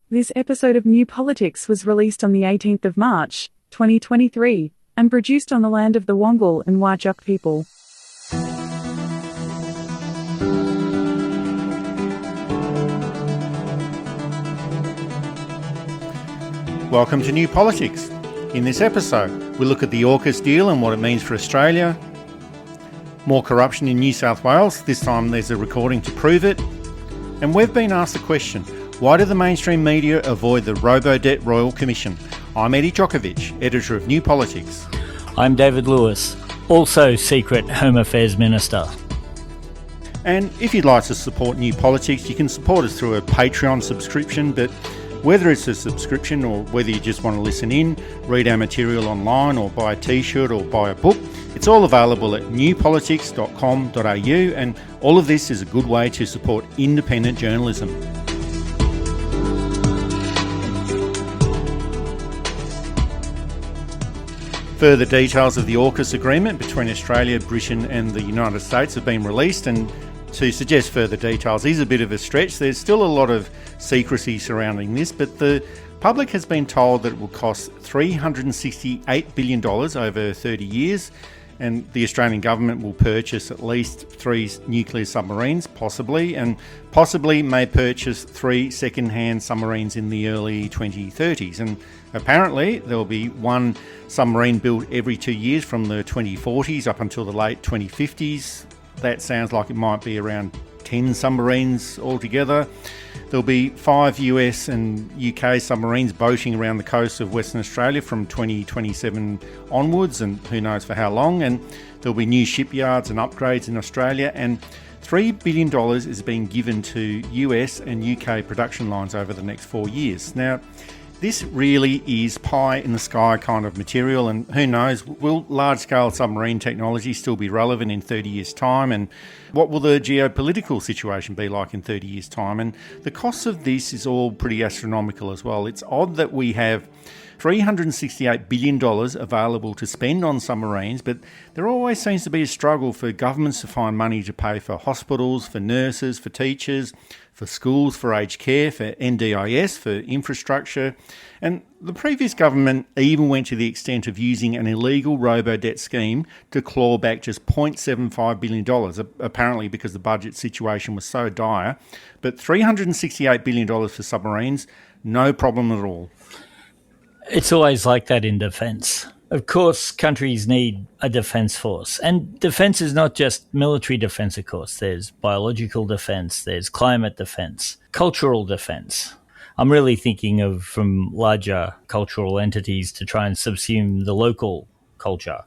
This episode of New Politics was released on the 18th of March, 2023, and produced on the land of the Wongal and Whadjuk people. Welcome to New Politics. In this episode, we look at the AUKUS deal and what it means for Australia, more corruption in New South Wales, this time there's a recording to prove it, and we've been asked the question, why do the mainstream media avoid the Robodebt Royal Commission? I'm Eddie Djokovic, editor of New Politics. I'm David Lewis, also Secret Home Affairs Minister. And if you'd like to support New Politics, you can support us through a Patreon subscription, but whether it's a subscription or whether you just want to listen in, read our material online or buy a t-shirt or buy a book, it's all available at newpolitics.com.au, and all of this is a good way to support independent journalism. Further details of the AUKUS agreement between Australia, Britain and the United States have been released, and to suggest further details is a bit of a stretch. There's still a lot of secrecy surrounding this, but the public has been told that it will cost $368 billion over 30 years, and the Australian government will purchase at least 3 nuclear submarines, possibly may purchase 3 second-hand submarines in the early 2030s. And apparently there will be 1 submarine built every 2 years from the 2040s up until the late 2050s. That sounds like it might be around 10 submarines altogether. There'll be 5 US and UK submarines boating around the coast of Western Australia from 2027 onwards, and who knows for how long. And there'll be new shipyards and upgrades in Australia, and $3 billion is being given to US and UK production lines over the next 4 years. Now, this really is pie in the sky kind of material, and who knows, will large-scale submarine technology still be relevant in 30 years' time, and what will the geopolitical situation be like in 30 years' time? And the cost of this is all pretty astronomical as well. It's odd that we have $368 billion available to spend on submarines, but there always seems to be a struggle for governments to find money to pay for hospitals, for nurses, for teachers, for schools, for aged care, for NDIS, for infrastructure. And the previous government even went to the extent of using an illegal robo-debt scheme to claw back just $0.75 billion, apparently because the budget situation was so dire. But $368 billion for submarines, no problem at all. It's always like that in defence. Of course, countries need a defence force. And defence is not just military defence, of course. There's biological defence, there's climate defence, cultural defence. I'm really thinking of from larger cultural entities to try and subsume the local culture.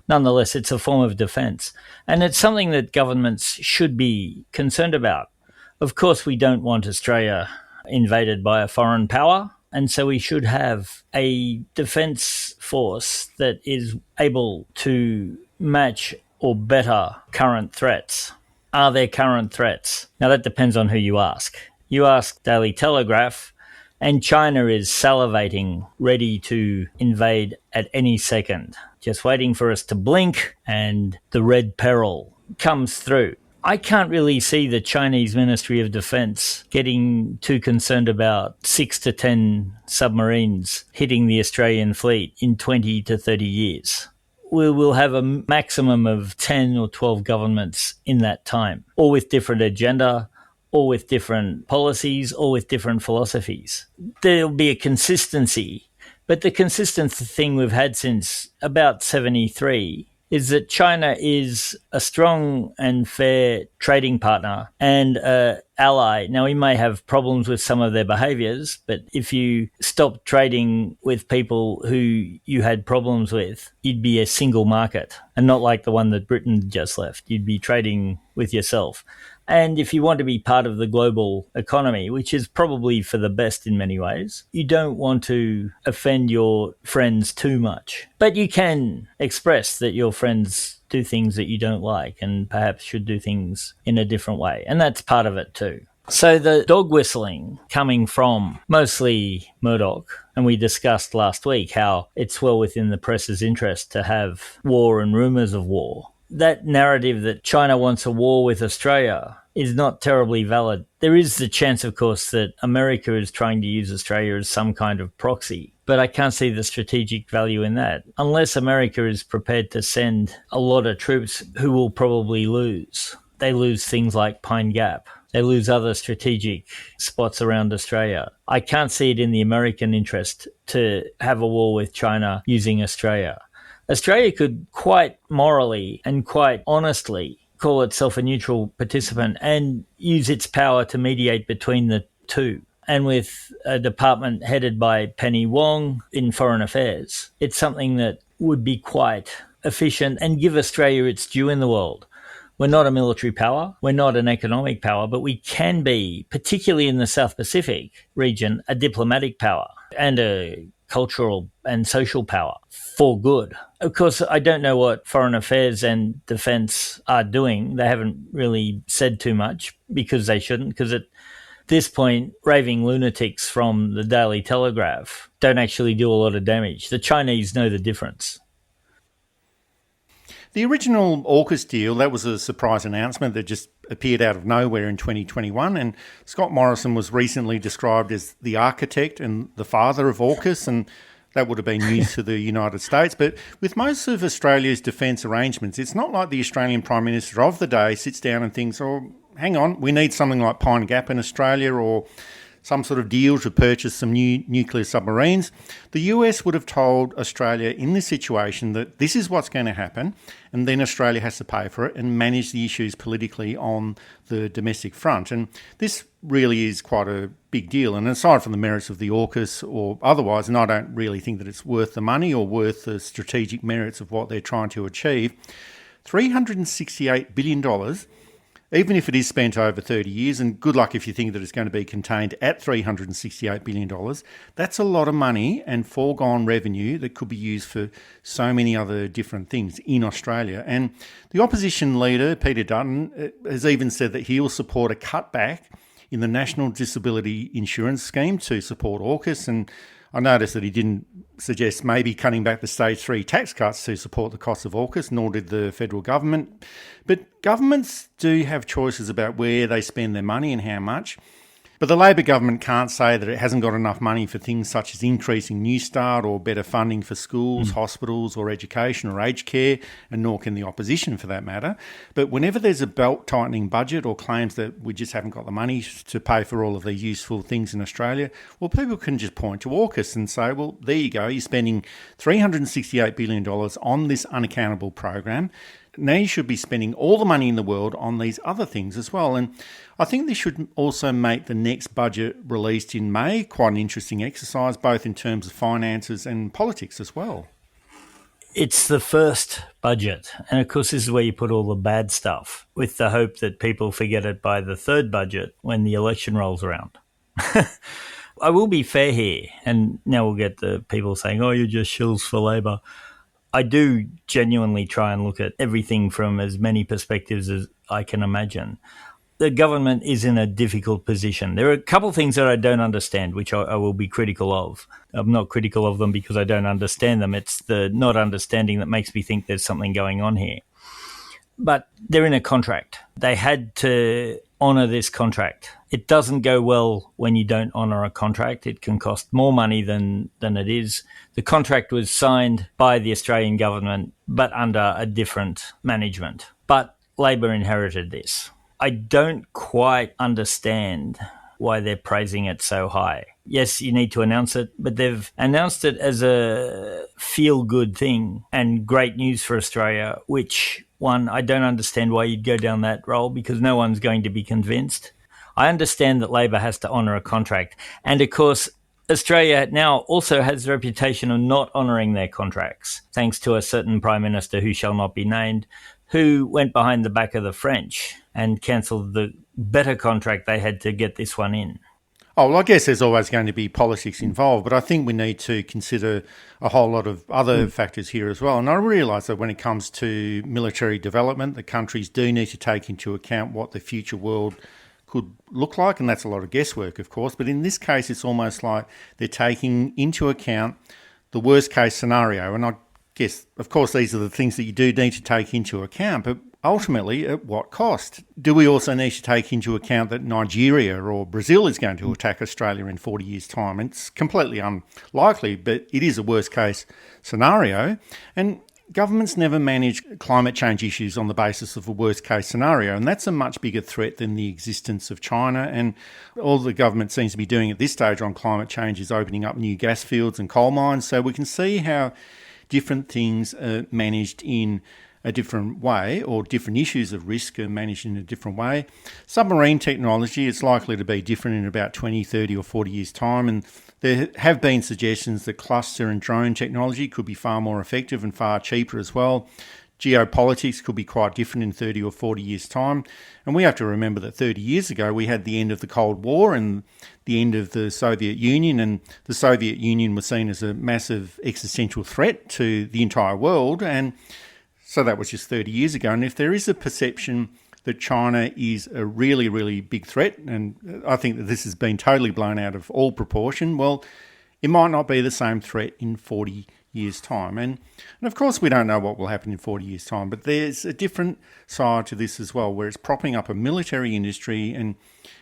Nonetheless, it's a form of defence. And it's something that governments should be concerned about. Of course, we don't want Australia invaded by a foreign power. And so we should have a defence force that is able to match or better current threats. Are there current threats? Now that depends on who you ask. You ask Daily Telegraph, and China is salivating, ready to invade at any second, just waiting for us to blink and the red peril comes through. I can't really see the Chinese Ministry of Defence getting too concerned about 6 to 10 submarines hitting the Australian fleet in 20 to 30 years. We will have a maximum of 10 or 12 governments in that time, all with different agenda, all with different policies, all with different philosophies. There'll be a consistency, but the consistent thing we've had since about 73 is that China is a strong and fair trading partner and an ally. Now, we may have problems with some of their behaviours, but if you stop trading with people who you had problems with, you'd be a single market and not like the one that Britain just left. You'd be trading with yourself. And if you want to be part of the global economy, which is probably for the best in many ways, you don't want to offend your friends too much. But you can express that your friends do things that you don't like and perhaps should do things in a different way. And that's part of it too. So the dog whistling coming from mostly Murdoch, and we discussed last week how it's well within the press's interest to have war and rumours of war. that narrative that China wants a war with Australia is not terribly valid. There is the chance, of course, that America is trying to use Australia as some kind of proxy, but I can't see the strategic value in that, unless America is prepared to send a lot of troops who will probably lose. They lose things like Pine Gap. They lose other strategic spots around Australia. I can't see it in the American interest to have a war with China using Australia. Australia could quite morally and quite honestly call itself a neutral participant and use its power to mediate between the two. And with a department headed by Penny Wong in Foreign Affairs, it's something that would be quite efficient and give Australia its due in the world. We're not a military power, we're not an economic power, but we can be, particularly in the South Pacific region, a diplomatic power and a cultural and social power for good. Of course, I don't know what Foreign Affairs and Defence are doing. They haven't really said too much because they shouldn't, because at this point, raving lunatics from the Daily Telegraph don't actually do a lot of damage. The Chinese know the difference. The original AUKUS deal, that was a surprise announcement that just appeared out of nowhere in 2021, and Scott Morrison was recently described as the architect and the father of AUKUS, and that would have been news to the United States. But with most of Australia's defence arrangements, it's not like the Australian Prime Minister of the day sits down and thinks, oh, hang on, we need something like Pine Gap in Australia or some sort of deal to purchase some new nuclear submarines. The US would have told Australia in this situation that this is what's going to happen, and then Australia has to pay for it and manage the issues politically on the domestic front. And this really is quite a big deal. And aside from the merits of the AUKUS or otherwise, and I don't really think that it's worth the money or worth the strategic merits of what they're trying to achieve, $368 billion, even if it is spent over 30 years, and good luck if you think that it's going to be contained at $368 billion, that's a lot of money and foregone revenue that could be used for so many other different things in Australia. And the opposition leader, Peter Dutton, has even said that he'll support a cutback in the National Disability Insurance Scheme to support AUKUS, and I noticed that he didn't suggest maybe cutting back the stage 3 tax cuts to support the cost of AUKUS, nor did the federal government. But governments do have choices about where they spend their money and how much. But the Labor government can't say that it hasn't got enough money for things such as increasing Newstart or better funding for schools, hospitals or education or aged care, and nor can the opposition for that matter. But whenever there's a belt-tightening budget or claims that we just haven't got the money to pay for all of these useful things in Australia, well, people can just point to AUKUS and say, well, there you go, you're spending $368 billion on this unaccountable program. Now you should be spending all the money in the world on these other things as well. And I think this should also make the next budget released in May quite an interesting exercise, both in terms of finances and politics as well. It's the first budget. And of course, this is where you put all the bad stuff with the hope that people forget it by the third budget when the election rolls around. I will be fair here. And now we'll get the people saying, oh, you're just shills for Labor. I do genuinely try and look at everything from as many perspectives as I can imagine. The government is in a difficult position. There are a couple of things that I don't understand, which I will be critical of. I'm not critical of them because I don't understand them. It's the not understanding that makes me think there's something going on here. But they're in a contract. They had to honour this contract. It doesn't go well when you don't honour a contract. It can cost more money than it is. The contract was signed by the Australian government, but under a different management. But Labor inherited this. I don't quite understand why they're praising it so high. Yes, you need to announce it, but they've announced it as a feel-good thing and great news for Australia, which, one, I don't understand why you'd go down that role because no one's going to be convinced. I understand that Labor has to honour a contract. And, of course, Australia now also has the reputation of not honouring their contracts, thanks to a certain Prime Minister who shall not be named, who went behind the back of the French and cancelled the better contract they had to get this one in. Oh, well, I guess there's always going to be politics involved, but I think we need to consider a whole lot of other factors here as well. And I realise that when it comes to military development, the countries do need to take into account what the future world could look like, and that's a lot of guesswork, of course. But in this case, it's almost like they're taking into account the worst case scenario. And I Yes, of course, these are the things that you do need to take into account, but ultimately, at what cost? Do we also need to take into account that Nigeria or Brazil is going to attack Australia in 40 years' time? It's completely unlikely, but it is a worst-case scenario. And governments never manage climate change issues on the basis of a worst-case scenario, and that's a much bigger threat than the existence of China. And all the government seems to be doing at this stage on climate change is opening up new gas fields and coal mines, so we can see how different things are managed in a different way, or different issues of risk are managed in a different way. Submarine technology is likely to be different in about 20, 30 or 40 years' time, and there have been suggestions that cluster and drone technology could be far more effective and far cheaper as well. Geopolitics could be quite different in 30 or 40 years' time. And we have to remember that 30 years ago we had the end of the Cold War and the end of the Soviet Union, and the Soviet Union was seen as a massive existential threat to the entire world. And so that was just 30 years ago. And if there is a perception that China is a really, really big threat, and I think that this has been totally blown out of all proportion, well, it might not be the same threat in 40 years' time. And of course, we don't know what will happen in 40 years' time, but there's a different side to this as well, where it's propping up a military industry and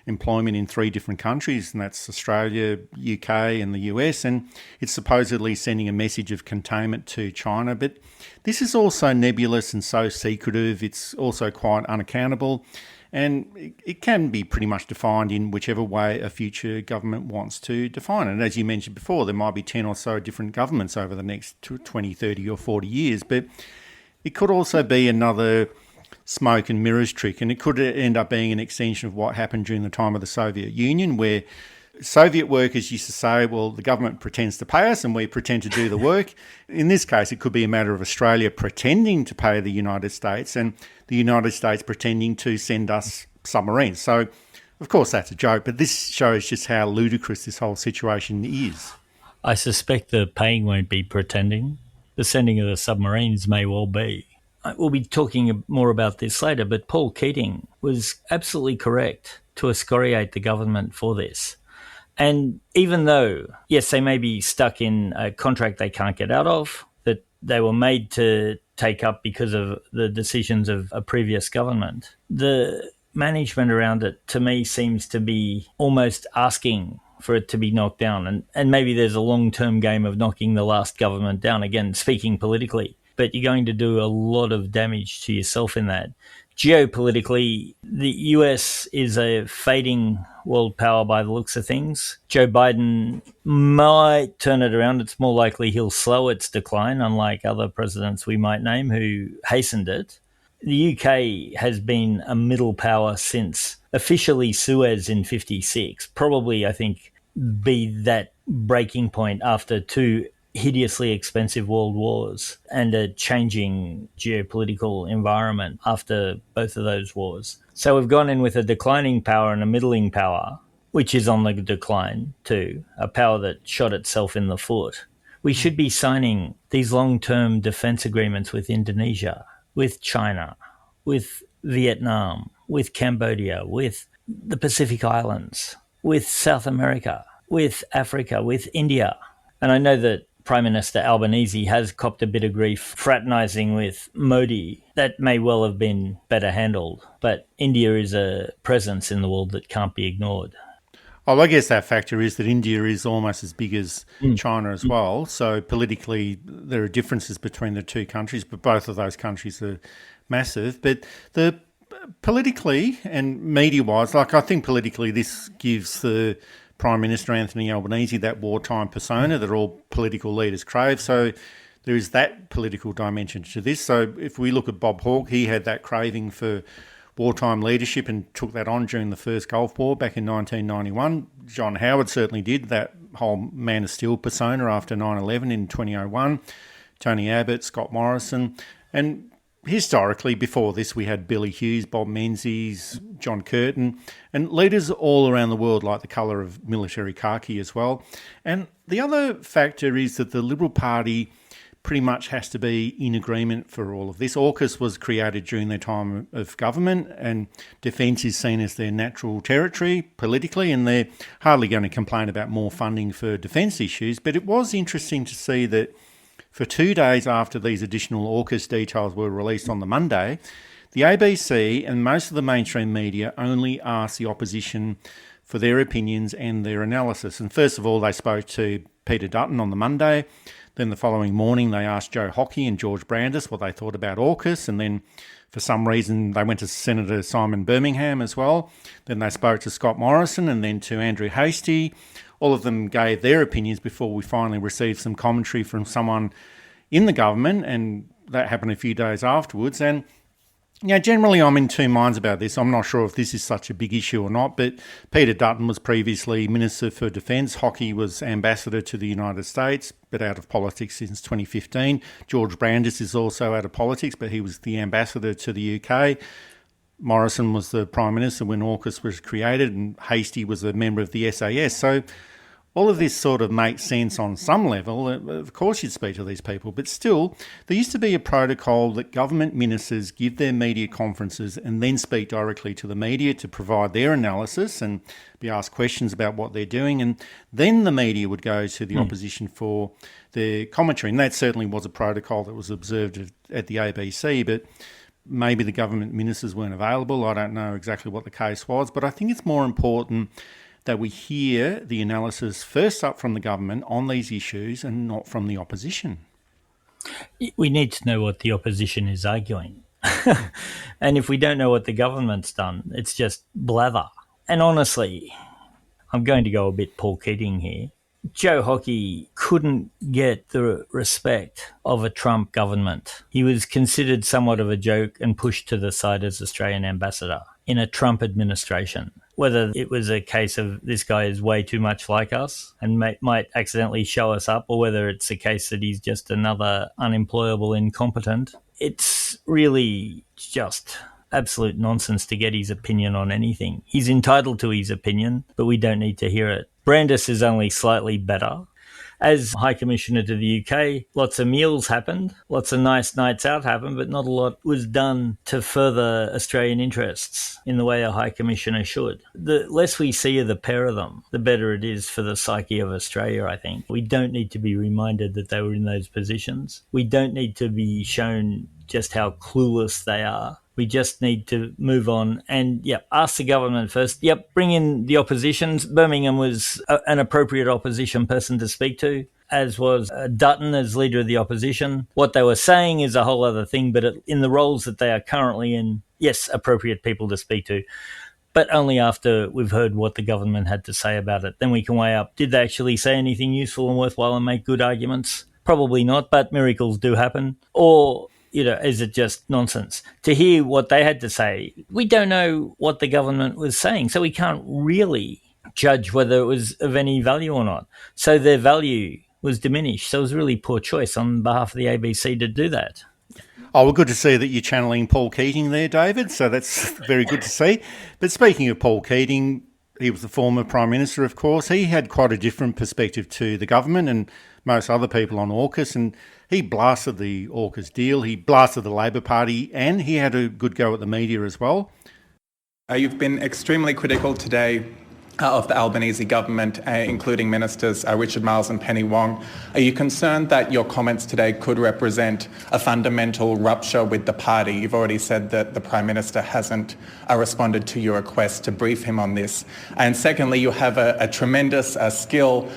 employment in 3 different countries, and that's Australia, UK and the US, and it's supposedly sending a message of containment to China. But this is also nebulous and so secretive. It's also quite unaccountable, and it can be pretty much defined in whichever way a future government wants to define it. And as you mentioned before, there might be 10 or so different governments over the next 20, 30 or 40 years, but it could also be another smoke and mirrors trick, and it could end up being an extension of what happened during the time of the Soviet Union, where Soviet workers used to say, well, the government pretends to pay us and we pretend to do the work. In this case, it could be a matter of Australia pretending to pay the United States and the United States pretending to send us submarines. So, of course, that's a joke, but this shows just how ludicrous this whole situation is. I suspect the paying won't be pretending. The sending of the submarines may well be. We'll be talking more about this later, but Paul Keating was absolutely correct to excoriate the government for this. And even though, yes, they may be stuck in a contract they can't get out of, that they were made to take up because of the decisions of a previous government, the management around it, to me, seems to be almost asking for it to be knocked down. And maybe there's a long-term game of knocking the last government down, again, speaking politically. But you're going to do a lot of damage to yourself in that. Geopolitically, the US is a fading world power by the looks of things. Joe Biden might turn it around. It's more likely he'll slow its decline, unlike other presidents we might name who hastened it. The UK has been a middle power since officially Suez in 56. Probably, I think, be that breaking point after 2 hideously expensive world wars and a changing geopolitical environment after both of those wars. So we've gone in with a declining power and a middling power, which is on the decline too, a power that shot itself in the foot. We should be signing these long-term defense agreements with Indonesia, with China, with Vietnam, with Cambodia, with the Pacific Islands, with South America, with Africa, with India. And I know that Prime Minister Albanese has copped a bit of grief fraternising with Modi. That may well have been better handled, but India is a presence in the world that can't be ignored. Well, I guess that factor is that India is almost as big as China as well. So politically, there are differences between the 2 countries, but both of those countries are massive. But politically and media-wise, I think politically this gives the Prime Minister Anthony Albanese that wartime persona that all political leaders crave. So there is that political dimension to this. So if we look at Bob Hawke, he had that craving for wartime leadership and took that on during the first Gulf War back in 1991. John Howard certainly did, that whole Man of Steel persona after 9/11 in 2001. Tony Abbott, Scott Morrison. And historically, before this, we had Billy Hughes, Bob Menzies, John Curtin, and leaders all around the world like the colour of military khaki as well. And the other factor is that the Liberal Party pretty much has to be in agreement for all of this. AUKUS was created during their time of government, and defence is seen as their natural territory politically, and they're hardly going to complain about more funding for defence issues. But it was interesting to see that for 2 days after these additional AUKUS details were released on the Monday, the ABC and most of the mainstream media only asked the opposition for their opinions and their analysis. And first of all, they spoke to Peter Dutton on the Monday. Then the following morning, they asked Joe Hockey and George Brandis what they thought about AUKUS. And then for some reason, they went to Senator Simon Birmingham as well. Then they spoke to Scott Morrison and then to Andrew Hastie. All of them gave their opinions before we finally received some commentary from someone in the government, and that happened a few days afterwards. And generally I'm in two minds about this. I'm not sure if this is such a big issue or not, but Peter Dutton was previously Minister for Defence. Hockey was Ambassador to the United States, but out of politics since 2015. George Brandis is also out of politics, but he was the Ambassador to the UK. Morrison was the Prime Minister when AUKUS was created, and Hastie was a member of the SAS. So all of this sort of makes sense on some level. Of course you'd speak to these people, but still, there used to be a protocol that government ministers give their media conferences and then speak directly to the media to provide their analysis and be asked questions about what they're doing, and then the media would go to the opposition for their commentary. And that certainly was a protocol that was observed at the ABC, but maybe the government ministers weren't available. I don't know exactly what the case was, but I think it's more important that we hear the analysis first up from the government on these issues and not from the opposition. We need to know what the opposition is arguing. And if we don't know what the government's done, it's just blather. And honestly, I'm going to go a bit Paul Keating here. Joe Hockey couldn't get the respect of a Trump government. He was considered somewhat of a joke and pushed to the side as Australian ambassador in a Trump administration. Whether it was a case of this guy is way too much like us and might accidentally show us up, or whether it's a case that he's just another unemployable incompetent, it's really just absolute nonsense to get his opinion on anything. He's entitled to his opinion, but we don't need to hear it. Brandis is only slightly better. As High Commissioner to the UK, lots of meals happened, lots of nice nights out happened, but not a lot was done to further Australian interests in the way a High Commissioner should. The less we see of the pair of them, the better it is for the psyche of Australia, I think. We don't need to be reminded that they were in those positions. We don't need to be shown just how clueless they are. We just need to move on and, ask the government first. Bring in the oppositions. Birmingham was an appropriate opposition person to speak to, as was Dutton as leader of the opposition. What they were saying is a whole other thing, but in the roles that they are currently in, yes, appropriate people to speak to, but only after we've heard what the government had to say about it. Then we can weigh up, did they actually say anything useful and worthwhile and make good arguments? Probably not, but miracles do happen. Or is it just nonsense? To hear what they had to say, we don't know what the government was saying, so we can't really judge whether it was of any value or not. So their value was diminished. So it was a really poor choice on behalf of the ABC to do that. Oh, well, good to see that you're channeling Paul Keating there, David, so that's very good to see. But speaking of Paul Keating, he was the former Prime Minister, of course. He had quite a different perspective to the government and most other people on AUKUS, and he blasted the AUKUS deal, he blasted the Labor Party, and he had a good go at the media as well. You've been extremely critical today of the Albanese government, including Ministers Richard Marles and Penny Wong. Are you concerned that your comments today could represent a fundamental rupture with the party? You've already said that the Prime Minister hasn't responded to your request to brief him on this. And secondly, you have a tremendous skill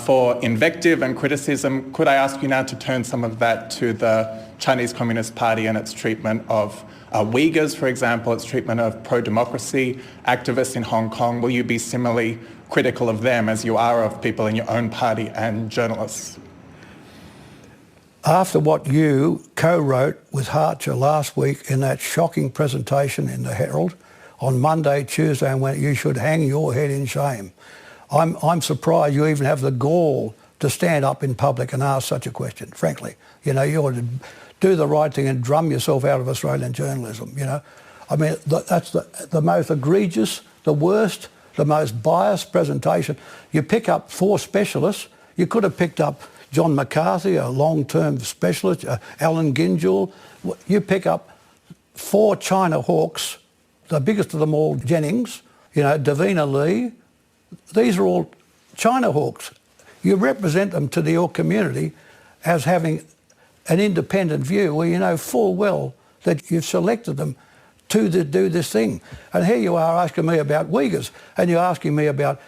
for invective and criticism. Could I ask you now to turn some of that to the Chinese Communist Party and its treatment of Uyghurs, for example, its treatment of pro-democracy activists in Hong Kong? Will you be similarly critical of them as you are of people in your own party and journalists? After what you co-wrote with Hartcher last week in that shocking presentation in the Herald on Monday, Tuesday, and when you should hang your head in shame, I'm surprised you even have the gall to stand up in public and ask such a question, frankly. You ought to do the right thing and drum yourself out of Australian journalism, I mean, that's the most egregious, the worst, the most biased presentation. You pick up 4 specialists. You could have picked up John McCarthy, a long-term specialist, Alan Gingell. You pick up 4 China hawks, the biggest of them all, Jennings, Davina Lee. These are all China hawks. You represent them to your community, as having an independent view where you know full well that you've selected them to do this thing. And here you are asking me about Uyghurs, and you're asking me about,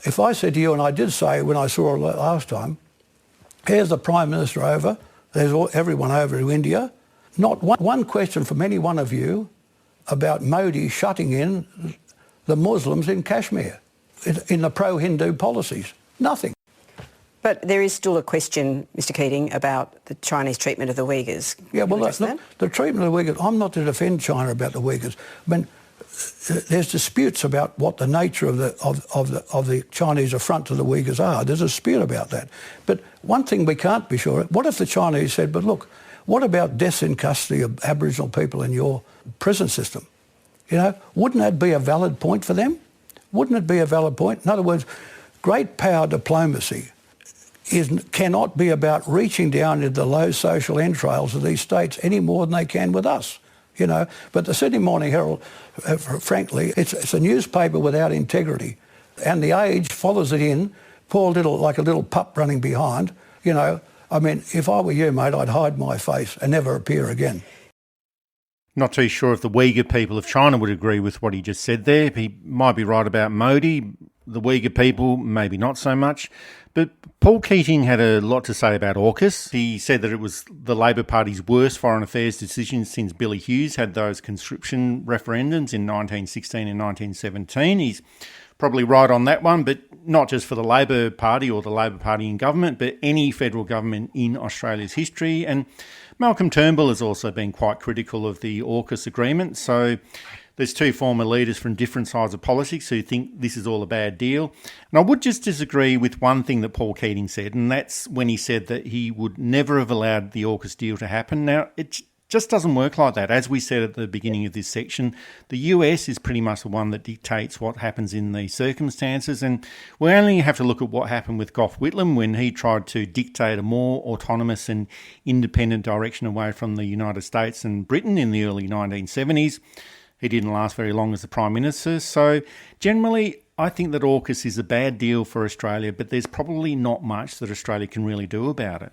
if I said to you, and I did say when I saw it last time, here's the Prime Minister over, there's everyone over to India, not one question from any one of you about Modi shutting in the Muslims in Kashmir, in the pro-Hindu policies. Nothing. But there is still a question, Mr Keating, about the Chinese treatment of the Uyghurs. Yeah, well, look, the treatment of the Uyghurs, I'm not to defend China about the Uyghurs. I mean, there's disputes about what the nature of the Chinese affront to the Uyghurs are. There's a dispute about that. But one thing we can't be sure of, what if the Chinese said, but look, what about deaths in custody of Aboriginal people in your prison system? You know, wouldn't that be a valid point for them? Wouldn't it be a valid point? In other words, great power diplomacy cannot be about reaching down into the low social entrails of these states any more than they can with us, you know. But the Sydney Morning Herald, frankly, it's a newspaper without integrity, and the Age follows it in, poor little, like a little pup running behind, you know. I mean, if I were you, mate, I'd hide my face and never appear again. Not too sure if the Uyghur people of China would agree with what he just said there. He might be right about Modi. The Uyghur people, maybe not so much. But Paul Keating had a lot to say about AUKUS. He said that it was the Labor Party's worst foreign affairs decision since Billy Hughes had those conscription referendums in 1916 and 1917. He's probably right on that one, but not just for the Labor Party or the Labor Party in government, but any federal government in Australia's history. And Malcolm Turnbull has also been quite critical of the AUKUS agreement. So there's two former leaders from different sides of politics who think this is all a bad deal. And I would just disagree with one thing that Paul Keating said, and that's when he said that he would never have allowed the AUKUS deal to happen. Now, it just doesn't work like that. As we said at the beginning of this section, the US is pretty much the one that dictates what happens in these circumstances, and we only have to look at what happened with Gough Whitlam when he tried to dictate a more autonomous and independent direction away from the United States and Britain in the early 1970s. He didn't last very long as the Prime Minister. So generally, I think that AUKUS is a bad deal for Australia, but there's probably not much that Australia can really do about it.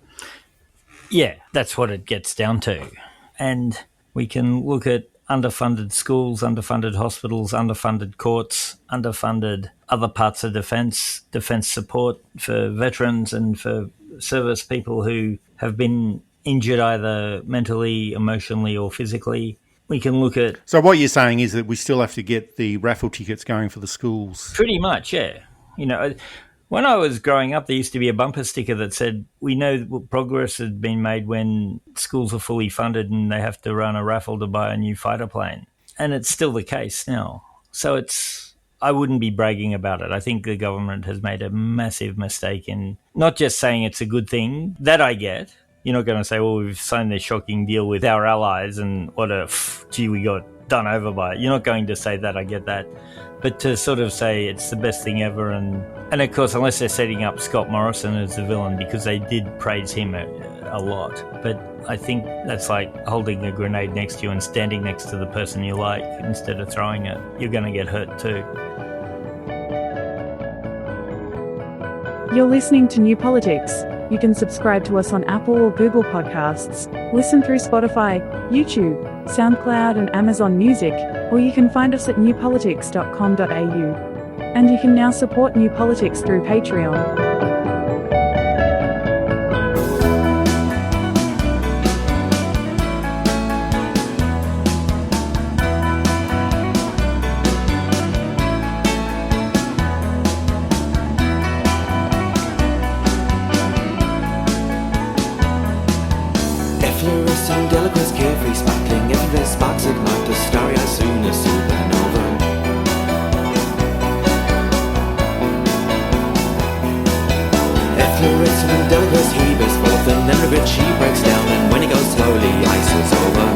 Yeah, that's what it gets down to. And we can look at underfunded schools, underfunded hospitals, underfunded courts, underfunded other parts of defence support for veterans and for service people who have been injured either mentally, emotionally or physically. We can look at... So what you're saying is that we still have to get the raffle tickets going for the schools? Pretty much, yeah. You know, when I was growing up, there used to be a bumper sticker that said, we know progress had been made when schools are fully funded and they have to run a raffle to buy a new fighter plane. And it's still the case now. So I wouldn't be bragging about it. I think the government has made a massive mistake in not just saying it's a good thing, that I get. You're not going to say, well, we've signed this shocking deal with our allies and gee, we got done over by it. You're not going to say that, I get that. But to sort of say it's the best thing ever, and of course, unless they're setting up Scott Morrison as the villain, because they did praise him a lot. But I think that's like holding a grenade next to you and standing next to the person you like instead of throwing it. You're going to get hurt too. You're listening to New Politics. You can subscribe to us on Apple or Google Podcasts, listen through Spotify, YouTube, SoundCloud and Amazon Music, or you can find us at newpolitics.com.au. And you can now support New Politics through Patreon. Effervescent, eloquence, carefree, sparkling, everywhere sparks ignite a starry eye soon, a supernova. Efflorescent, delicate, he bursts forth, and then regret she breaks down, and when he goes slowly, ice is over.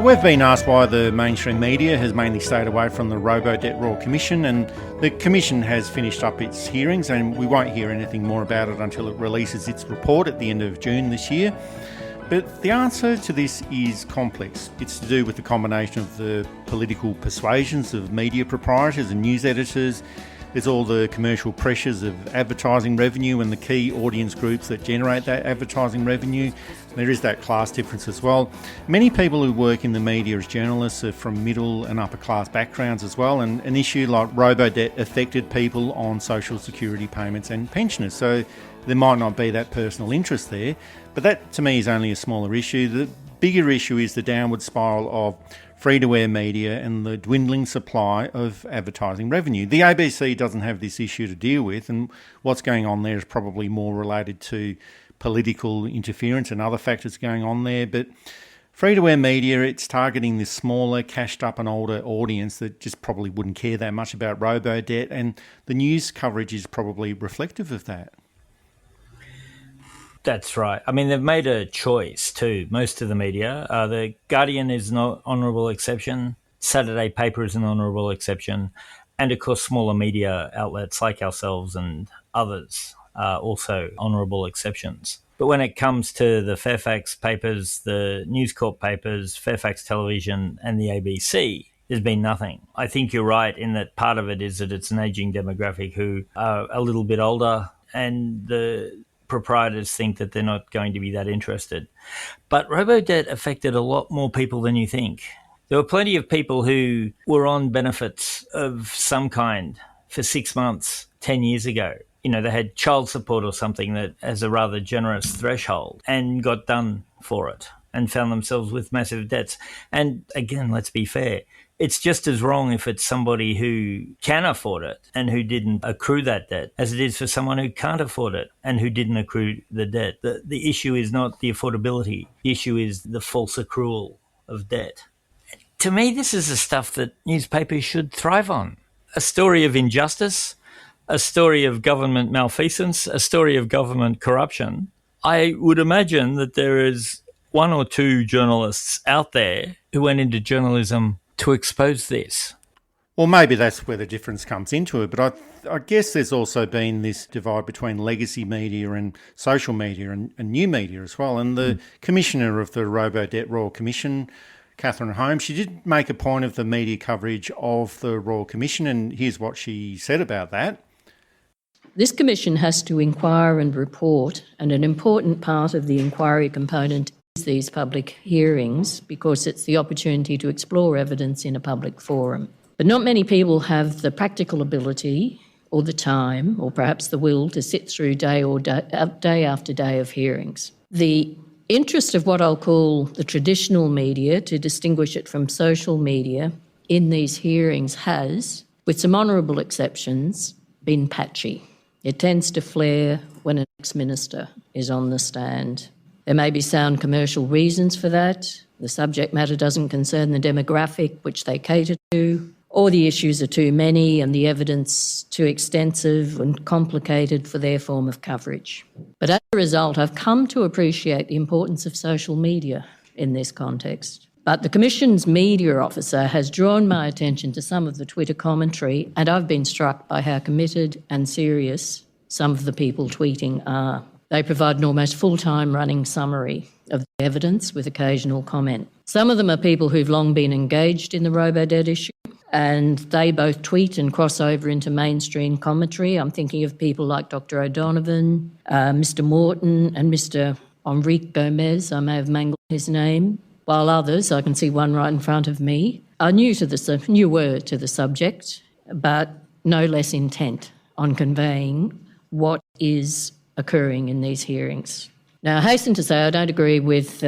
We've been asked why the mainstream media has mainly stayed away from the Robodebt Royal Commission, and the Commission has finished up its hearings, and we won't hear anything more about it until it releases its report at the end of June this year. But the answer to this is complex. It's to do with the combination of the political persuasions of media proprietors and news editors. There's all the commercial pressures of advertising revenue and the key audience groups that generate that advertising revenue. There is that class difference as well. Many people who work in the media as journalists are from middle and upper class backgrounds as well, and an issue like Robodebt affected people on social security payments and pensioners, so there might not be that personal interest there. But that to me is only a smaller issue. The bigger issue is the downward spiral of free-to-air media and the dwindling supply of advertising revenue. The ABC doesn't have this issue to deal with, and what's going on there is probably more related to political interference and other factors going on there. But free-to-air media, it's targeting this smaller, cashed-up and older audience that just probably wouldn't care that much about Robodebt, and the news coverage is probably reflective of that. That's right. I mean, they've made a choice too, most of the media. The Guardian is an honourable exception. Saturday Paper is an honourable exception. And, of course, smaller media outlets like ourselves and others are also honourable exceptions. But when it comes to the Fairfax papers, the News Corp papers, Fairfax Television and the ABC, there's been nothing. I think you're right in that part of it is that it's an ageing demographic who are a little bit older, and the proprietors think that they're not going to be that interested. But Robodebt affected a lot more people than you think. There were plenty of people who were on benefits of some kind for 6 months 10 years ago. You know, they had child support or something that has a rather generous threshold and got done for it and found themselves with massive debts. And again, let's be fair, it's just as wrong if it's somebody who can afford it and who didn't accrue that debt as it is for someone who can't afford it and who didn't accrue the debt. The issue is not the affordability. The issue is the false accrual of debt. To me, this is the stuff that newspapers should thrive on. A story of injustice, a story of government malfeasance, a story of government corruption. I would imagine that there is one or two journalists out there who went into journalism to expose this. Well, maybe that's where the difference comes into it, but I guess there's also been this divide between legacy media and social media and new media as well. And the commissioner of the Robodebt Royal Commission, Catherine Holmes, she did make a point of the media coverage of the Royal Commission, and here's what she said about that. This commission has to inquire and report, and an important part of the inquiry component is these public hearings because it's the opportunity to explore evidence in a public forum. But not many people have the practical ability or the time or perhaps the will to sit through day after day of hearings. The interest of what I'll call the traditional media, to distinguish it from social media, in these hearings has, with some honourable exceptions, been patchy. It tends to flare when an ex-minister is on the stand. There may be sound commercial reasons for that. The subject matter doesn't concern the demographic which they cater to, or the issues are too many and the evidence too extensive and complicated for their form of coverage. But as a result, I've come to appreciate the importance of social media in this context. But the Commission's media officer has drawn my attention to some of the Twitter commentary, and I've been struck by how committed and serious some of the people tweeting are. They provide an almost full-time running summary of the evidence with occasional comment. Some of them are people who've long been engaged in the Robodebt issue, and they both tweet and cross over into mainstream commentary. I'm thinking of people like Dr O'Donovan, Mr Morton and Mr Enrique Gomez, I may have mangled his name, while others, I can see one right in front of me, are newer to the subject, but no less intent on conveying what is occurring in these hearings. Now, I hasten to say I don't agree with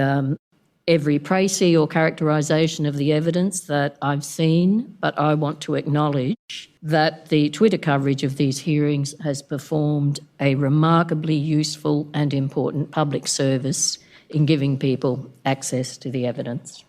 every précis or characterisation of the evidence that I've seen, but I want to acknowledge that the Twitter coverage of these hearings has performed a remarkably useful and important public service in giving people access to the evidence.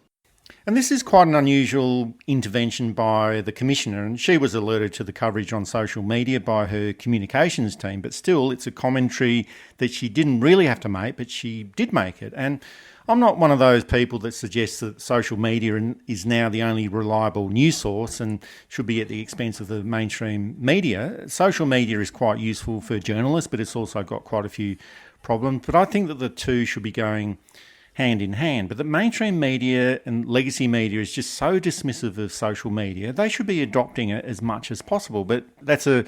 And this is quite an unusual intervention by the Commissioner, and she was alerted to the coverage on social media by her communications team, but still it's a commentary that she didn't really have to make, but she did make it. And I'm not one of those people that suggests that social media is now the only reliable news source and should be at the expense of the mainstream media. Social media is quite useful for journalists, but it's also got quite a few problems. But I think that the two should be going hand in hand. But the mainstream media and legacy media is just so dismissive of social media. They should be adopting it as much as possible. But that's a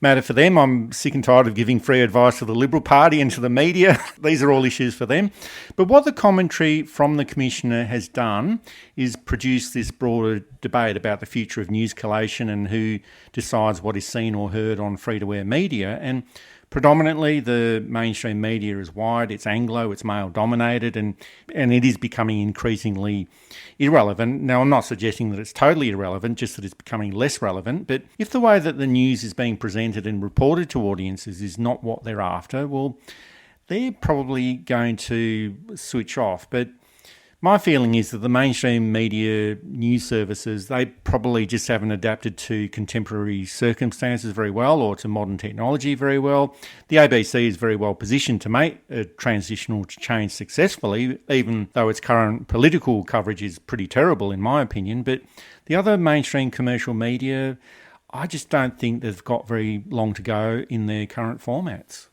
matter for them. I'm sick and tired of giving free advice to the Liberal Party and to the media. These are all issues for them. But what the commentary from the Commissioner has done is produce this broader debate about the future of news collation and who decides what is seen or heard on free-to-air media. And predominantly, the mainstream media is white, it's Anglo, it's male-dominated, and it is becoming increasingly irrelevant. Now, I'm not suggesting that it's totally irrelevant, just that it's becoming less relevant. But if the way that the news is being presented and reported to audiences is not what they're after, well, they're probably going to switch off. But my feeling is that the mainstream media news services, they probably just haven't adapted to contemporary circumstances very well or to modern technology very well. The ABC is very well positioned to make a transitional change successfully, even though its current political coverage is pretty terrible in my opinion. But the other mainstream commercial media, I just don't think they've got very long to go in their current formats.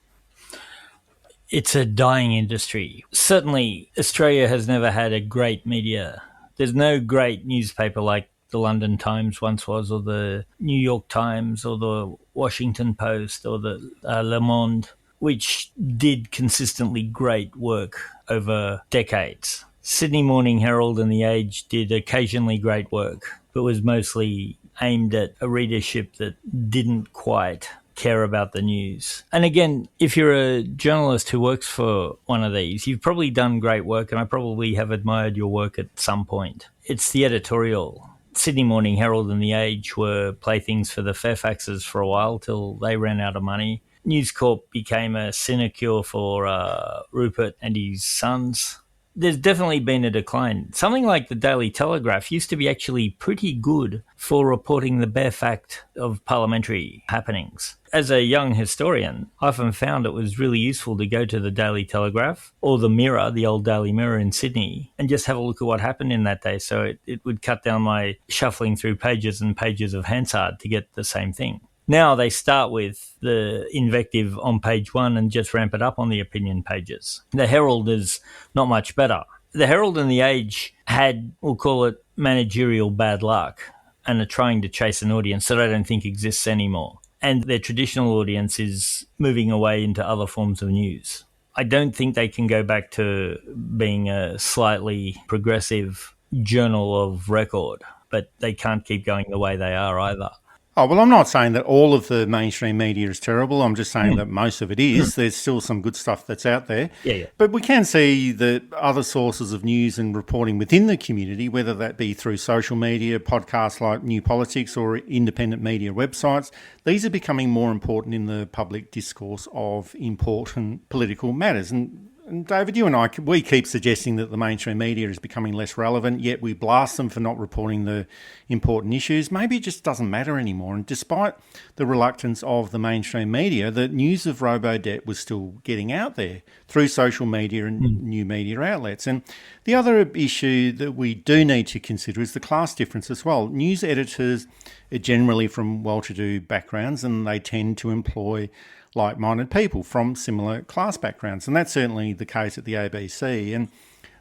It's a dying industry. Certainly, Australia has never had a great media. There's no great newspaper like the London Times once was, or the New York Times, or the Washington Post, or the Le Monde, which did consistently great work over decades. Sydney Morning Herald and The Age did occasionally great work, but was mostly aimed at a readership that didn't quite care about the news. And again, if you're a journalist who works for one of these, you've probably done great work, and I probably have admired your work at some point. It's the editorial. Sydney Morning Herald and The Age were playthings for the Fairfaxes for a while till they ran out of money. News Corp became a sinecure for Rupert and his sons. There's definitely been a decline. Something like the Daily Telegraph used to be actually pretty good for reporting the bare fact of parliamentary happenings. As a young historian, I often found it was really useful to go to the Daily Telegraph or the Mirror, the old Daily Mirror in Sydney, and just have a look at what happened in that day. So it would cut down my shuffling through pages and pages of Hansard to get the same thing. Now they start with the invective on page 1 and just ramp it up on the opinion pages. The Herald is not much better. The Herald and The Age had, we'll call it, managerial bad luck and are trying to chase an audience that I don't think exists anymore. And their traditional audience is moving away into other forms of news. I don't think they can go back to being a slightly progressive journal of record, but they can't keep going the way they are either. Oh, well, I'm not saying that all of the mainstream media is terrible. I'm just saying that most of it is. There's still some good stuff that's out there. Yeah. But we can see that other sources of news and reporting within the community, whether that be through social media, podcasts like New Politics, or independent media websites, these are becoming more important in the public discourse of important political matters. And David, you and I, we keep suggesting that the mainstream media is becoming less relevant, yet we blast them for not reporting the important issues. Maybe it just doesn't matter anymore. And despite the reluctance of the mainstream media, the news of Robodebt was still getting out there through social media and new media outlets. And the other issue that we do need to consider is the class difference as well. News editors are generally from well-to-do backgrounds, and they tend to employ like-minded people from similar class backgrounds. And that's certainly the case at the ABC. And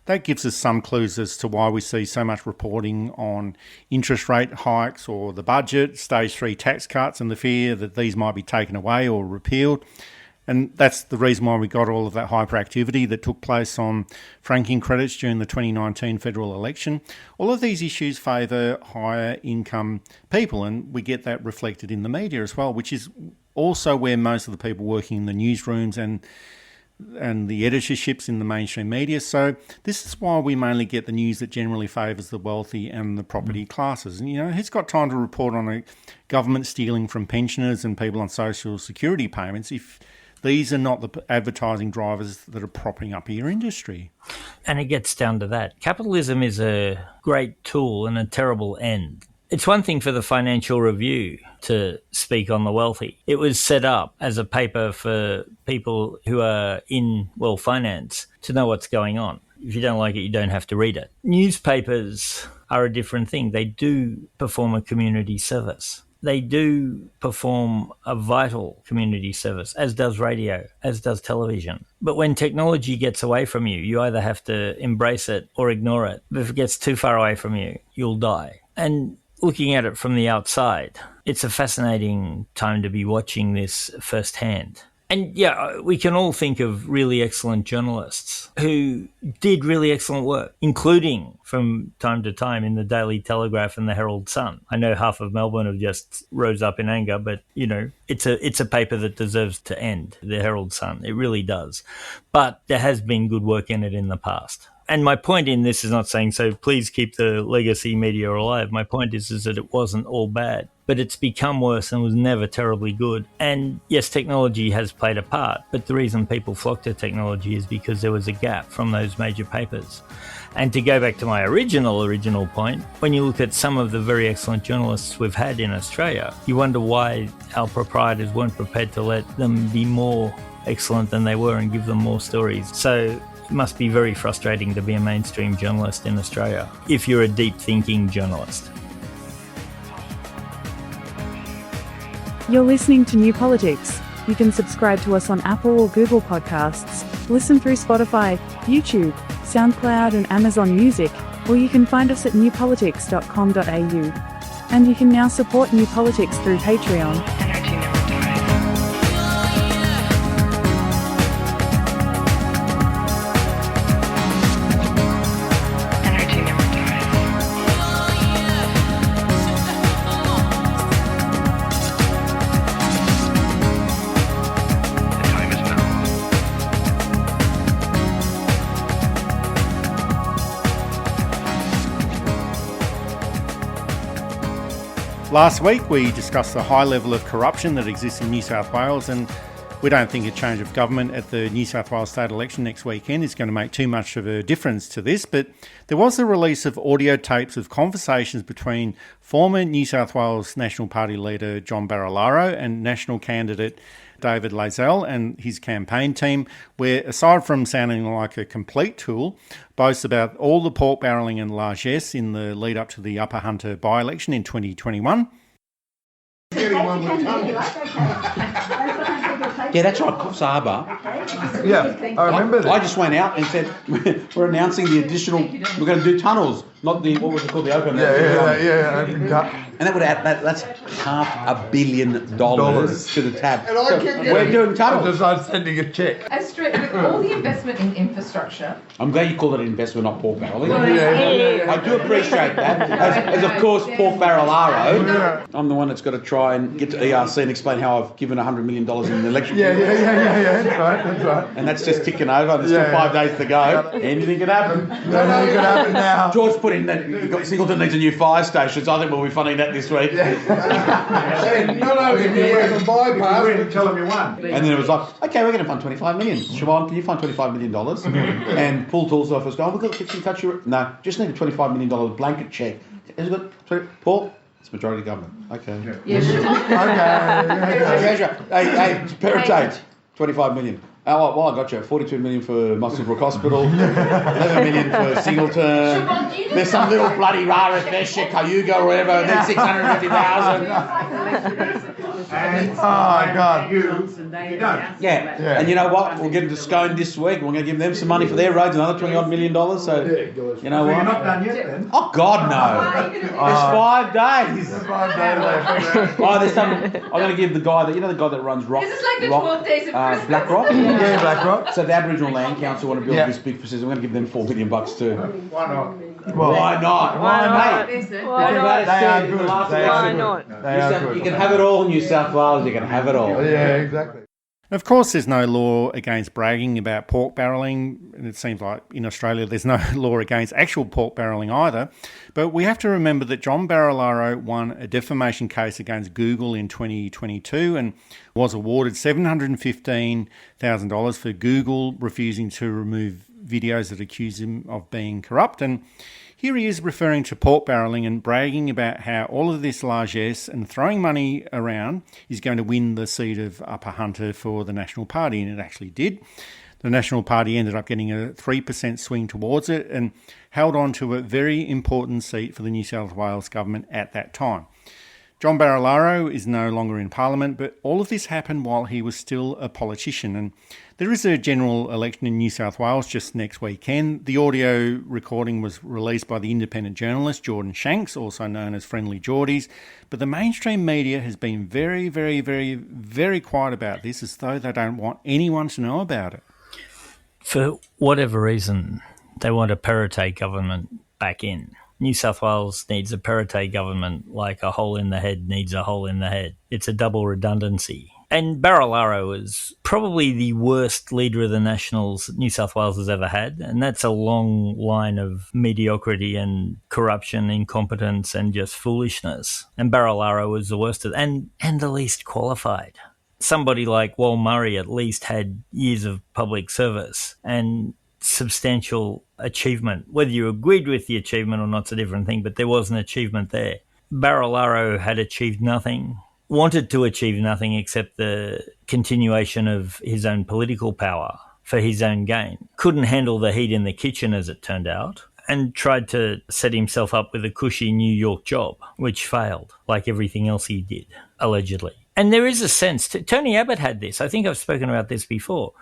that gives us some clues as to why we see so much reporting on interest rate hikes or the budget, stage 3 tax cuts, and the fear that these might be taken away or repealed. And that's the reason why we got all of that hyperactivity that took place on franking credits during the 2019 federal election. All of these issues favour higher income people, and we get that reflected in the media as well, which is also where most of the people working in the newsrooms and the editorships in the mainstream media. So this is why we mainly get the news that generally favours the wealthy and the property classes. And, you know, who's got time to report on a government stealing from pensioners and people on social security payments if these are not the advertising drivers that are propping up your industry? And it gets down to that. Capitalism is a great tool and a terrible end. It's one thing for the Financial Review to speak on the wealthy. It was set up as a paper for people who are in, well, finance to know what's going on. If you don't like it, you don't have to read it. Newspapers are a different thing. They do perform a community service. they do perform a vital community service, as does radio, as does television. But when technology gets away from you, you either have to embrace it or ignore it. But if it gets too far away from you, you'll die. And looking at it from the outside, it's a fascinating time to be watching this firsthand. And yeah, we can all think of really excellent journalists who did really excellent work, including from time to time in the Daily Telegraph and the Herald Sun. I know half of Melbourne have just rose up in anger, but you know, it's a paper that deserves to end, the Herald Sun. It really does. But there has been good work in it in the past. And my point in this is not saying, so please keep the legacy media alive. My point is that it wasn't all bad, but it's become worse and was never terribly good. And yes, technology has played a part, but the reason people flock to technology is because there was a gap from those major papers. And to go back to my original point, when you look at some of the very excellent journalists we've had in Australia, you wonder why our proprietors weren't prepared to let them be more excellent than they were and give them more stories. So it must be very frustrating to be a mainstream journalist in Australia if you're a deep thinking journalist. You're listening to New Politics. You can subscribe to us on Apple or Google Podcasts, listen through Spotify, YouTube, SoundCloud and Amazon Music, or you can find us at newpolitics.com.au. And you can now support New Politics through Patreon. Last week we discussed the high level of corruption that exists in New South Wales, and we don't think a change of government at the New South Wales state election next weekend is going to make too much of a difference to this, but there was the release of audio tapes of conversations between former New South Wales National Party leader John Barilaro and national candidate David Lasell and his campaign team, where, aside from sounding like a complete tool, boasts about all the pork barrelling and largesse in the lead up to the Upper Hunter by-election in 2021. Yeah, that's right, Coffs Harbour. Yeah, I remember that. I just went out and said, we're announcing the additional, we're going to do tunnels, not the, what was it called, the open? Open cut. And that would add, that's $500 million to the tab. And I kept we're doing tunnels. I was sending a check. With all the investment in infrastructure. I'm glad you call it an investment, not pork barrelling. I do appreciate that. As of course, pork barrelaro. I'm the one that's got to try and get to ERC and explain how I've given $100 million in the election. Yeah, that's right. And that's just ticking over. There's still 5 days to go. Anything can happen. Anything can happen now. George put in that Singleton needs a new fire station, so I think we'll be funding that this week. Not only do you have a bypass, but tell them you won. And then it was like, okay, we're going to fund $25 million. Siobhan, can you fund $25 million? And Paul Tools office going, we've got to fix and touch your... No, just need a $25 million blanket check. Has it got... Paul? It's majority government. Okay. Yeah, sure. Hey, Peritate, $25 million. Oh, well, I got you. 42 million for Muswellbrook Hospital, 11 million for Singleton. There's some little bloody rara Fesha, Cayuga or whatever, and then 650,000. Oh, God. Yeah, and you know what? We'll get them to Scone this week. We're going to give them some money for their roads, another $20 million. So, you know what? You're not done yet, then? Oh, God, no. There's 5 days. There's 5 days left. Oh, there's some... I'm going to give the guy that, you know the guy that runs Rock... This is like the 12 days of Christmas. Black Rock? Yeah, Black Rock. So the Aboriginal Land Council want to build this big facility. I'm going to give them $4 million too. Why not? Why not? Why not? Why not? They are good. Why not? You can have it all, New South Wales. You can have it all. Yeah, exactly. Of course, there's no law against bragging about pork barrelling, and it seems like in Australia there's no law against actual pork barrelling either. But we have to remember that John Barilaro won a defamation case against Google in 2022 and was awarded $715,000 for Google refusing to remove videos that accuse him of being corrupt. And here he is referring to pork barrelling and bragging about how all of this largesse and throwing money around is going to win the seat of Upper Hunter for the National Party, and it actually did. The National Party ended up getting a 3% swing towards it and held on to a very important seat for the New South Wales government at that time. John Barilaro is no longer in Parliament, but all of this happened while he was still a politician. And there is a general election in New South Wales just next weekend. The audio recording was released by the independent journalist Jordan Shanks, also known as Friendly Geordies. But the mainstream media has been very, very, very, very quiet about this, as though they don't want anyone to know about it. For whatever reason, they want a parité government back in. New South Wales needs a parité government like a hole in the head needs a hole in the head. It's a double redundancy. And Barilaro is probably the worst leader of the Nationals New South Wales has ever had. And that's a long line of mediocrity and corruption, incompetence and just foolishness. And Barilaro was the worst of and the least qualified. Somebody like Wal Murray at least had years of public service and substantial achievement. Whether you agreed with the achievement or not's a different thing, but there was an achievement there. Barilaro had achieved nothing, wanted to achieve nothing except the continuation of his own political power for his own gain. Couldn't handle the heat in the kitchen, as it turned out, and tried to set himself up with a cushy New York job, which failed, like everything else he did, allegedly. And there is a sense, Tony Abbott had this, I think I've spoken about this before,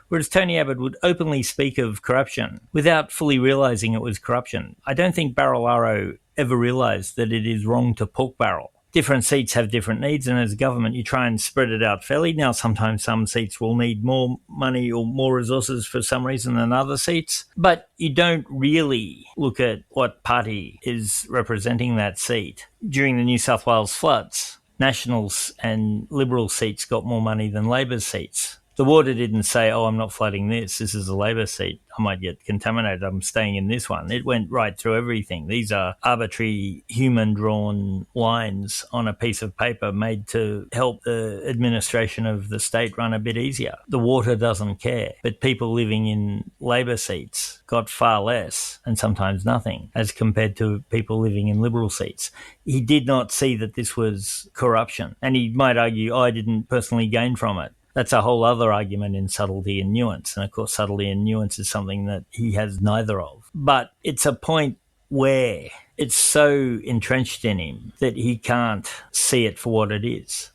whereas Tony Abbott would openly speak of corruption without fully realising it was corruption. I don't think Barilaro ever realised that it is wrong to pork barrel. Different seats have different needs, and as a government, you try and spread it out fairly. Now, sometimes some seats will need more money or more resources for some reason than other seats, but you don't really look at what party is representing that seat. During the New South Wales floods, Nationals and Liberal seats got more money than Labor's seats. The water didn't say, oh, I'm not flooding this is a Labor seat, I might get contaminated, I'm staying in this one. It went right through everything. These are arbitrary human-drawn lines on a piece of paper made to help the administration of the state run a bit easier. The water doesn't care, but people living in Labor seats got far less, and sometimes nothing, as compared to people living in Liberal seats. He did not see that this was corruption, and he might argue, I didn't personally gain from it. That's a whole other argument in subtlety and nuance. And of course, subtlety and nuance is something that he has neither of. But it's a point where it's so entrenched in him that he can't see it for what it is.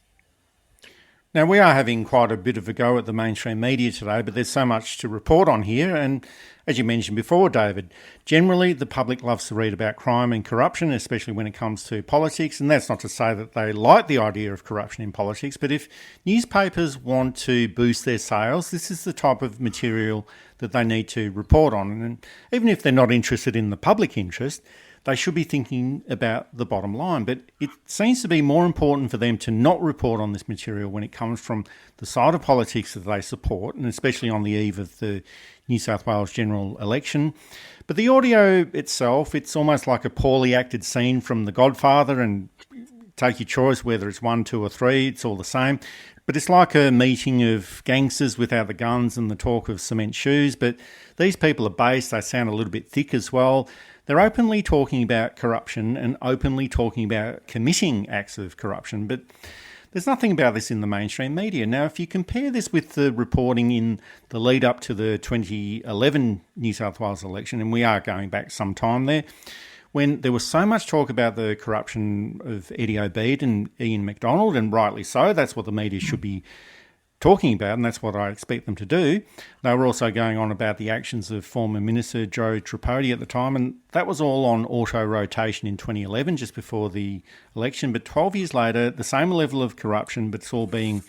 Now, we are having quite a bit of a go at the mainstream media today, but there's so much to report on here. And as you mentioned before, David, generally the public loves to read about crime and corruption, especially when it comes to politics. And that's not to say that they like the idea of corruption in politics, but if newspapers want to boost their sales, this is the type of material that they need to report on. And even if they're not interested in the public interest, they should be thinking about the bottom line. But it seems to be more important for them to not report on this material when it comes from the side of politics that they support, and especially on the eve of the New South Wales general election. But the audio itself, it's almost like a poorly acted scene from The Godfather, and take your choice whether it's 1, 2 or 3, it's all the same. But it's like a meeting of gangsters without the guns and the talk of cement shoes. But these people are based, they sound a little bit thick as well. They're openly talking about corruption and openly talking about committing acts of corruption, but there's nothing about this in the mainstream media. Now, if you compare this with the reporting in the lead up to the 2011 New South Wales election, and we are going back some time there, when there was so much talk about the corruption of Eddie Obeid and Ian McDonald, and rightly so, that's what the media should be talking about, and that's what I expect them to do. They were also going on about the actions of former Minister Joe Tripodi at the time, and that was all on auto-rotation in 2011, just before the election. But 12 years later, the same level of corruption, but it's all being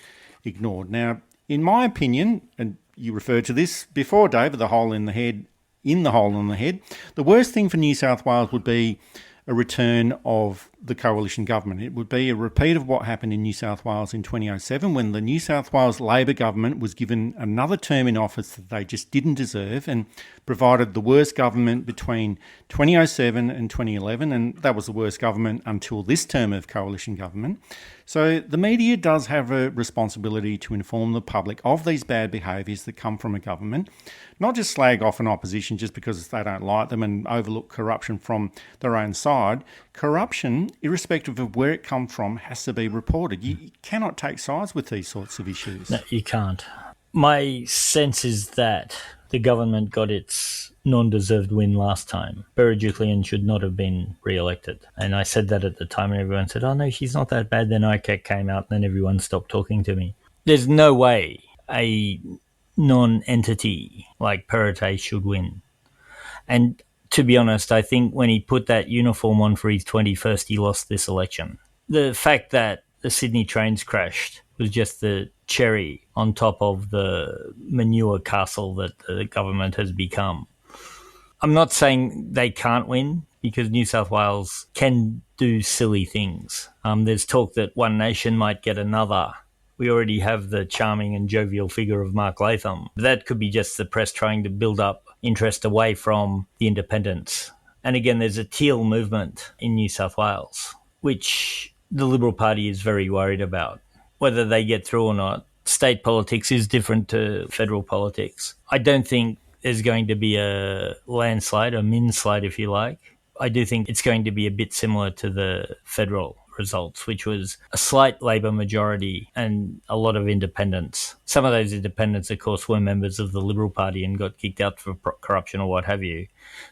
ignored. Now, in my opinion, and you referred to this before, David, the hole in the head, the worst thing for New South Wales would be a return of the coalition government. It would be a repeat of what happened in New South Wales in 2007, when the New South Wales Labor government was given another term in office that they just didn't deserve and provided the worst government between 2007 and 2011, and that was the worst government until this term of coalition government. So the media does have a responsibility to inform the public of these bad behaviours that come from a government, not just slag off an opposition just because they don't like them and overlook corruption from their own side. Corruption, irrespective of where it comes from, has to be reported. You cannot take sides with these sorts of issues. No, you can't. My sense is that The government got its non-deserved win last time. Berejiklian should not have been re-elected. And I said that at the time, and everyone said, oh no, she's not that bad. Then ICAC came out, and then everyone stopped talking to me. There's no way a non-entity like Perrottet should win. And to be honest, I think when he put that uniform on for his 21st, he lost this election. The fact that the Sydney trains crashed was just the cherry on top of the manure castle that the government has become. I'm not saying they can't win, because New South Wales can do silly things. There's talk that One Nation might get another. We already have the charming and jovial figure of Mark Latham. That could be just the press trying to build up interest away from the independents. And again, there's a teal movement in New South Wales, which the Liberal Party is very worried about. Whether they get through or not, state politics is different to federal politics. I don't think there's going to be a landslide, a minslide if you like. I do think it's going to be a bit similar to the federal results, which was a slight Labor majority and a lot of independents. Some of those independents, of course, were members of the Liberal Party and got kicked out for corruption or what have you.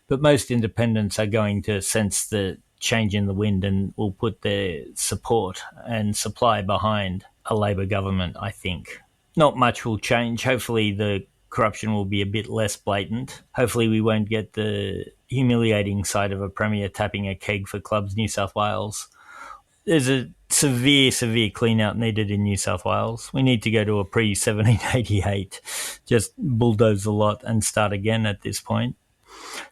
But most independents are going to sense the change in the wind and will put their support and supply behind a Labor government, I think. Not much will change. Hopefully the corruption will be a bit less blatant. Hopefully we won't get the humiliating side of a Premier tapping a keg for Clubs New South Wales. There's a severe clean-out needed in New South Wales. We need to go to a pre-1788, just bulldoze a lot and start again at this point.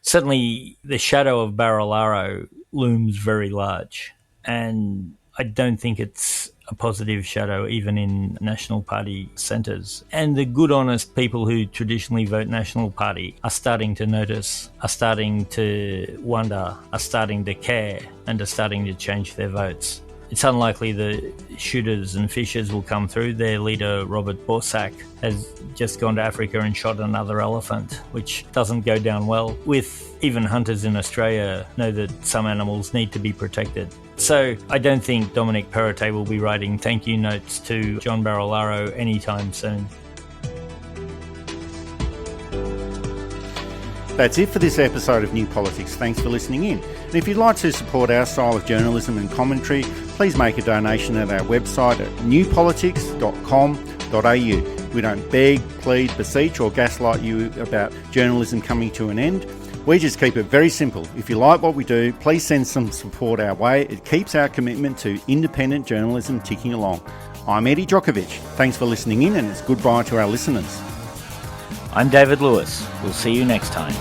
Certainly the shadow of Barilaro looms very large, and I don't think it's a positive shadow even in National Party centres. And the good, honest people who traditionally vote National Party are starting to notice, are starting to wonder, are starting to care, and are starting to change their votes. It's unlikely the shooters and fishers will come through. Their leader, Robert Borsak, has just gone to Africa and shot another elephant, which doesn't go down well. With even hunters in Australia know that some animals need to be protected. So I don't think Dominic Perrottet will be writing thank you notes to John Barilaro anytime soon. That's it for this episode of New Politics. Thanks for listening in. And if you'd like to support our style of journalism and commentary, please make a donation at our website at newpolitics.com.au. We don't beg, plead, beseech or gaslight you about journalism coming to an end. We just keep it very simple. If you like what we do, please send some support our way. It keeps our commitment to independent journalism ticking along. I'm Eddie Djokovic. Thanks for listening in, and it's goodbye to our listeners. I'm David Lewis. We'll see you next time.